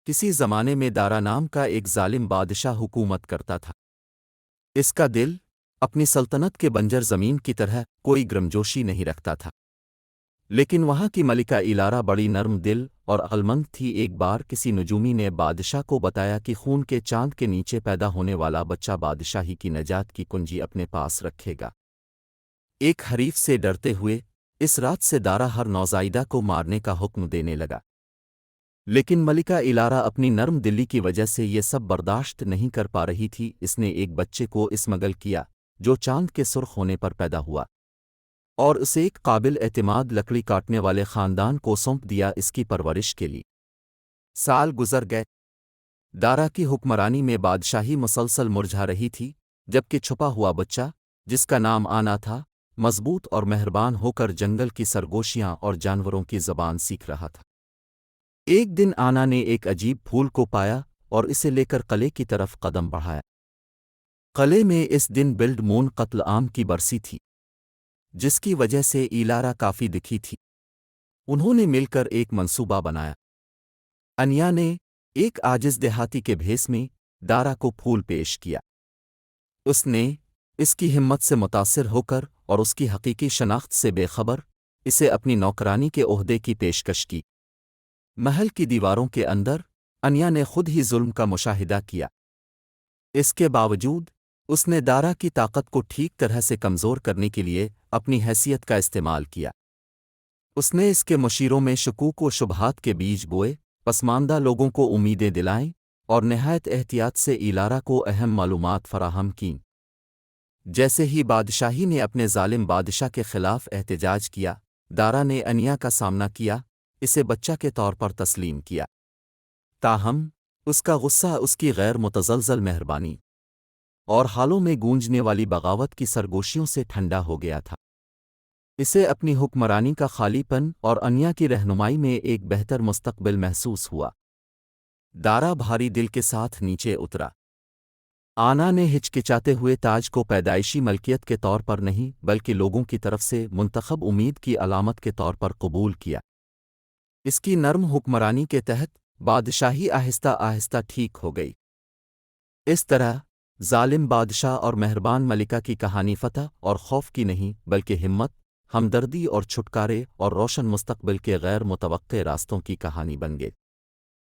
کسی زمانے میں دارا نام کا ایک ظالم بادشاہ حکومت کرتا تھا۔ اس کا دل اپنی سلطنت کے بنجر زمین کی طرح کوئی گرمجوشی نہیں رکھتا تھا، لیکن وہاں کی ملکہ ایلارا بڑی نرم دل اور عقلمند تھی۔ ایک بار کسی نجومی نے بادشاہ کو بتایا کہ خون کے چاند کے نیچے پیدا ہونے والا بچہ بادشاہی کی نجات کی کنجی اپنے پاس رکھے گا۔ ایک حریف سے ڈرتے ہوئے اس رات سے دارا ہر نوزائیدہ کو مارنے کا حکم دینے لگا، لیکن ملکہ ایلارا اپنی نرم دلی کی وجہ سے یہ سب برداشت نہیں کر پا رہی تھی۔ اس نے ایک بچے کو اسمگل کیا جو چاند کے سرخ ہونے پر پیدا ہوا، اور اسے ایک قابل اعتماد لکڑی کاٹنے والے خاندان کو سونپ دیا اس کی پرورش کے لیے۔ سال گزر گئے، دارا کی حکمرانی میں بادشاہی مسلسل مرجھا رہی تھی، جبکہ چھپا ہوا بچہ جس کا نام آنا تھا مضبوط اور مہربان ہو کر جنگل کی سرگوشیاں اور جانوروں کی زبان سیکھ رہا تھا۔ ایک دن آنا نے ایک عجیب پھول کو پایا اور اسے لے کر قلعے کی طرف قدم بڑھایا۔ قلعے میں اس دن بلڈ مون قتل عام کی برسی تھی، جس کی وجہ سے ایلارا کافی دکھی تھی۔ انہوں نے مل کر ایک منصوبہ بنایا۔ انیا نے ایک عاجز دیہاتی کے بھیس میں دارا کو پھول پیش کیا۔ اس نے اس کی ہمت سے متاثر ہو کر اور اس کی حقیقی شناخت سے بے خبر اسے اپنی نوکرانی کے عہدے کی پیشکش کی۔ محل کی دیواروں کے اندر انیا نے خود ہی ظلم کا مشاہدہ کیا۔ اس کے باوجود اس نے دارا کی طاقت کو ٹھیک طرح سے کمزور کرنے کے لیے اپنی حیثیت کا استعمال کیا۔ اس نے اس کے مشیروں میں شکوک و شبہات کے بیج بوئے، پسماندہ لوگوں کو امیدیں دلائیں اور نہایت احتیاط سے ایلارا کو اہم معلومات فراہم کیں۔ جیسے ہی بادشاہی نے اپنے ظالم بادشاہ کے خلاف احتجاج کیا، دارا نے انیا کا سامنا کیا، اسے بچہ کے طور پر تسلیم کیا۔ تاہم اس کا غصہ اس کی غیر متزلزل مہربانی اور حالوں میں گونجنے والی بغاوت کی سرگوشیوں سے ٹھنڈا ہو گیا تھا۔ اسے اپنی حکمرانی کا خالی پن اور انیا کی رہنمائی میں ایک بہتر مستقبل محسوس ہوا۔ دارا بھاری دل کے ساتھ نیچے اترا۔ آنا نے ہچکچاتے ہوئے تاج کو پیدائشی ملکیت کے طور پر نہیں بلکہ لوگوں کی طرف سے منتخب امید کی علامت کے طور پر قبول کیا۔ اس کی نرم حکمرانی کے تحت بادشاہی آہستہ آہستہ ٹھیک ہو گئی۔ اس طرح ظالم بادشاہ اور مہربان ملکہ کی کہانی فتح اور خوف کی نہیں بلکہ ہمت، ہمدردی اور چھٹکارے اور روشن مستقبل کے غیر متوقع راستوں کی کہانی بن گئی۔